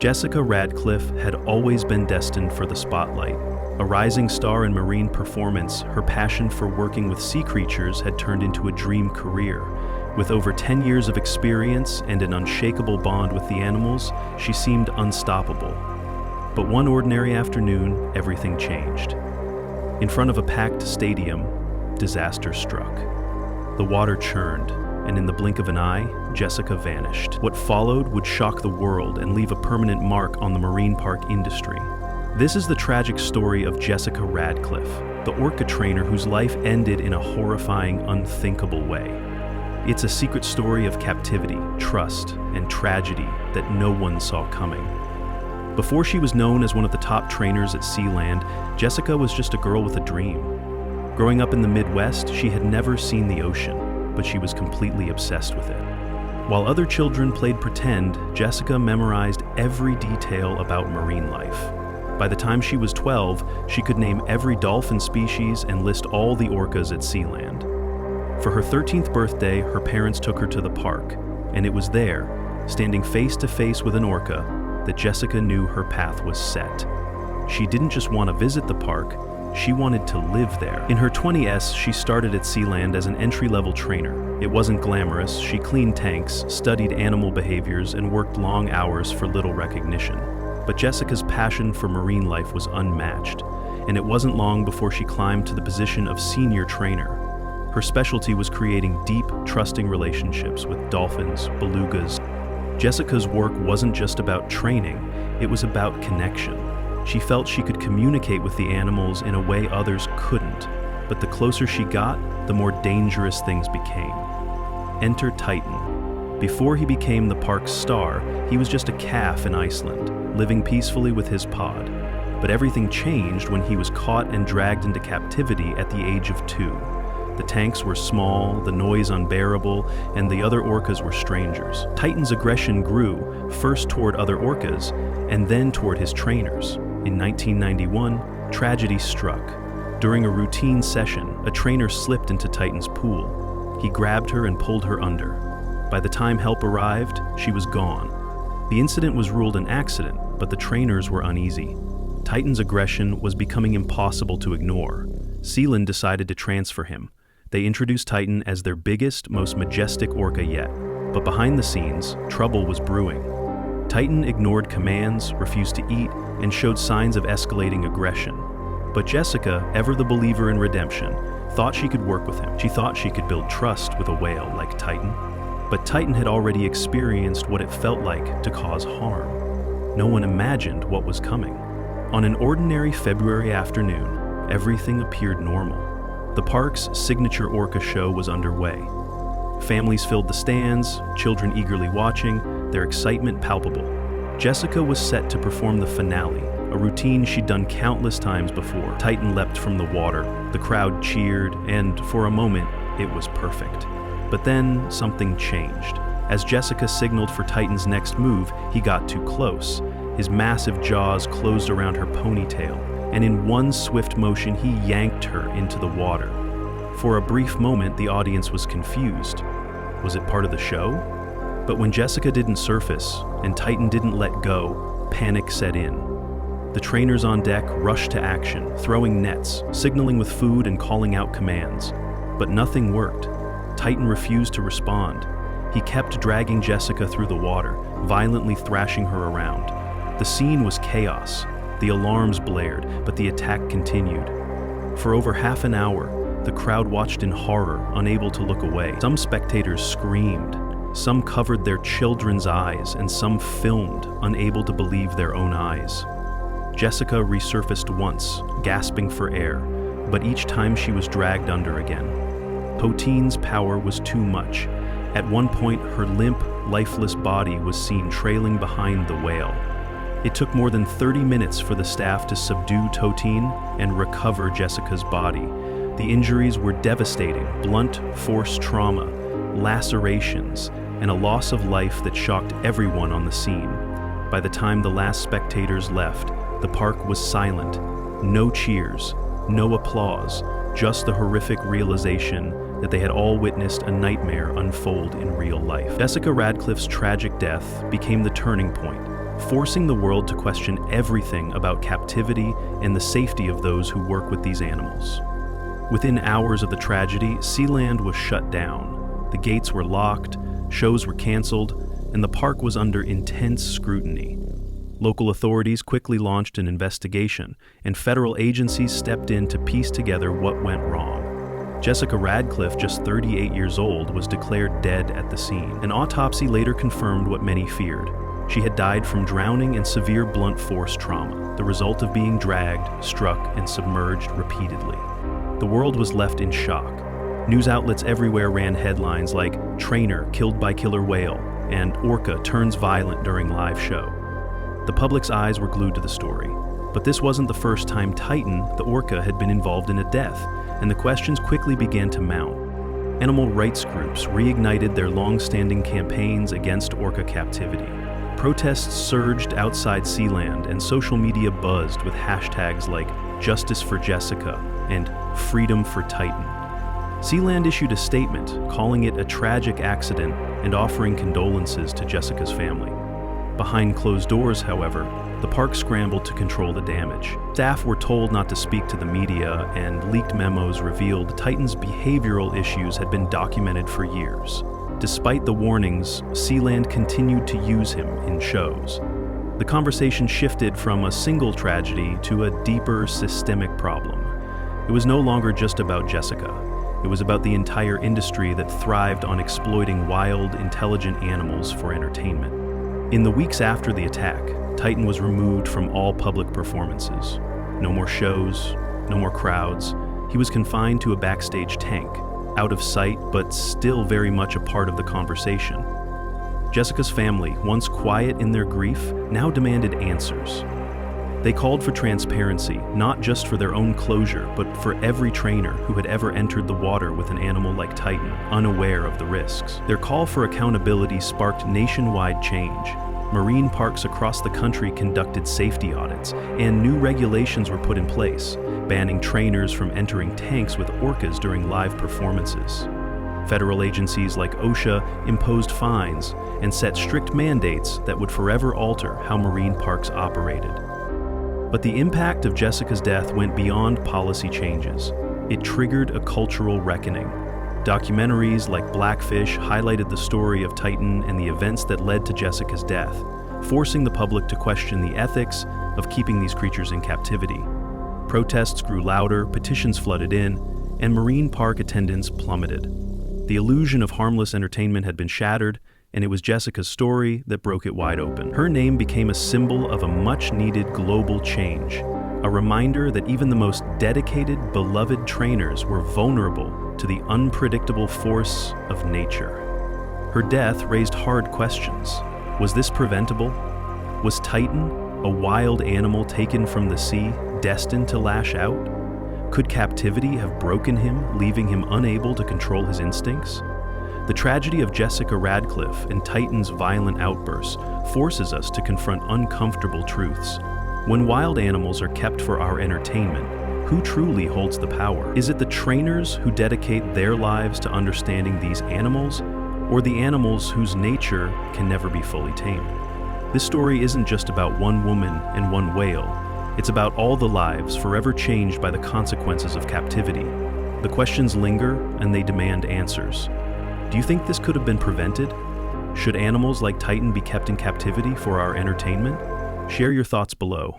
Jessica Radcliffe had always been destined for the spotlight. A rising star in marine performance, her passion for working with sea creatures had turned into a dream career. With over 10 years of experience and an unshakable bond with the animals, she seemed unstoppable. But one ordinary afternoon, everything changed. In front of a packed stadium, disaster struck. The water churned, and in the blink of an eye, Jessica vanished. What followed would shock the world and leave a permanent mark on the marine park industry. This is the tragic story of Jessica Radcliffe, the orca trainer whose life ended in a horrifying, unthinkable way. It's a secret story of captivity, trust, and tragedy that no one saw coming. Before she was known as one of the top trainers at Sealand, Jessica was just a girl with a dream. Growing up in the Midwest, she had never seen the ocean, but she was completely obsessed with it. While other children played pretend, Jessica memorized every detail about marine life. By the time she was 12, she could name every dolphin species and list all the orcas at Sealand. For her 13th birthday, her parents took her to the park, and it was there, standing face to face with an orca, that Jessica knew her path was set. She didn't just want to visit the park, she wanted to live there. In her 20s, she started at Sealand as an entry-level trainer. It wasn't glamorous. She cleaned tanks, studied animal behaviors, and worked long hours for little recognition. But Jessica's passion for marine life was unmatched, and it wasn't long before she climbed to the position of senior trainer. Her specialty was creating deep, trusting relationships with dolphins, belugas. Jessica's work wasn't just about training, it was about connection. She felt she could communicate with the animals in a way others couldn't, but the closer she got, the more dangerous things became. Enter Titan. Before he became the park's star, he was just a calf in Iceland, living peacefully with his pod. But everything changed when he was caught and dragged into captivity at the age of 2. The tanks were small, the noise unbearable, and the other orcas were strangers. Titan's aggression grew, first toward other orcas, and then toward his trainers. In 1991, tragedy struck. During a routine session, a trainer slipped into Titan's pool. He grabbed her and pulled her under. By the time help arrived, she was gone. The incident was ruled an accident, but the trainers were uneasy. Titan's aggression was becoming impossible to ignore. Sealand decided to transfer him. They introduced Titan as their biggest, most majestic orca yet. But behind the scenes, trouble was brewing. Titan ignored commands, refused to eat, and showed signs of escalating aggression. But Jessica, ever the believer in redemption, thought she could work with him. She thought she could build trust with a whale like Titan. But Titan had already experienced what it felt like to cause harm. No one imagined what was coming. On an ordinary February afternoon, everything appeared normal. The park's signature orca show was underway. Families filled the stands, children eagerly watching, their excitement palpable. Jessica was set to perform the finale, a routine she'd done countless times before. Titan leapt from the water, the crowd cheered, and for a moment, it was perfect. But then something changed. As Jessica signaled for Titan's next move, he got too close. His massive jaws closed around her ponytail, and in one swift motion, he yanked her into the water. For a brief moment, the audience was confused. Was it part of the show? But when Jessica didn't surface, and Titan didn't let go, panic set in. The trainers on deck rushed to action, throwing nets, signaling with food and calling out commands. But nothing worked. Titan refused to respond. He kept dragging Jessica through the water, violently thrashing her around. The scene was chaos. The alarms blared, but the attack continued. For over half an hour, the crowd watched in horror, unable to look away. Some spectators screamed. Some covered their children's eyes, and some filmed, unable to believe their own eyes. Jessica resurfaced once, gasping for air, but each time she was dragged under again. Poteen's power was too much. At one point, her limp, lifeless body was seen trailing behind the whale. It took more than 30 minutes for the staff to subdue Toteen and recover Jessica's body. The injuries were devastating: blunt force trauma, lacerations, and a loss of life that shocked everyone on the scene. By the time the last spectators left, the park was silent. No cheers, no applause, just the horrific realization that they had all witnessed a nightmare unfold in real life. Jessica Radcliffe's tragic death became the turning point. forcing the world to question everything about captivity and the safety of those who work with these animals. Within hours of the tragedy, Sealand was shut down. The gates were locked, shows were canceled, and the park was under intense scrutiny. Local authorities quickly launched an investigation, and federal agencies stepped in to piece together what went wrong. Jessica Radcliffe, just 38 years old, was declared dead at the scene. An autopsy later confirmed what many feared. She had died from drowning and severe blunt force trauma, the result of being dragged, struck, and submerged repeatedly. The world was left in shock. News outlets everywhere ran headlines like "Trainer Killed by Killer Whale" and "Orca Turns Violent During Live Show." The public's eyes were glued to the story. But this wasn't the first time Titan, the orca, had been involved in a death, and the questions quickly began to mount. Animal rights groups reignited their long-standing campaigns against orca captivity. Protests surged outside Sealand, and social media buzzed with hashtags like "Justice for Jessica" and "Freedom for Titan." Sealand issued a statement calling it a tragic accident and offering condolences to Jessica's family. Behind closed doors, however, the park scrambled to control the damage. Staff were told not to speak to the media, and leaked memos revealed Titan's behavioral issues had been documented for years. Despite the warnings, Sealand continued to use him in shows. The conversation shifted from a single tragedy to a deeper systemic problem. It was no longer just about Jessica. It was about the entire industry that thrived on exploiting wild, intelligent animals for entertainment. In the weeks after the attack, Titan was removed from all public performances. No more shows, no more crowds. He was confined to a backstage tank, out of sight but still very much a part of the conversation. Jessica's family, once quiet in their grief, now demanded answers. They called for transparency, not just for their own closure, but for every trainer who had ever entered the water with an animal like Titan, unaware of the risks. Their call for accountability sparked nationwide change. Marine parks across the country conducted safety audits, and new regulations were put in place, banning trainers from entering tanks with orcas during live performances. Federal agencies like OSHA imposed fines and set strict mandates that would forever alter how marine parks operated. But the impact of Jessica's death went beyond policy changes. It triggered a cultural reckoning. Documentaries like Blackfish highlighted the story of Titan and the events that led to Jessica's death, forcing the public to question the ethics of keeping these creatures in captivity. Protests grew louder, petitions flooded in, and marine park attendance plummeted. The illusion of harmless entertainment had been shattered, and it was Jessica's story that broke it wide open. Her name became a symbol of a much-needed global change, a reminder that even the most dedicated, beloved trainers were vulnerable to the unpredictable force of nature. Her death raised hard questions. Was this preventable? Was Titan, a wild animal taken from the sea, destined to lash out? Could captivity have broken him, leaving him unable to control his instincts? The tragedy of Jessica Radcliffe and Titan's violent outbursts forces us to confront uncomfortable truths. When wild animals are kept for our entertainment, who truly holds the power? Is it the trainers who dedicate their lives to understanding these animals, or the animals whose nature can never be fully tamed? This story isn't just about one woman and one whale. It's about all the lives forever changed by the consequences of captivity. The questions linger, and they demand answers. Do you think this could have been prevented? Should animals like Titan be kept in captivity for our entertainment? Share your thoughts below.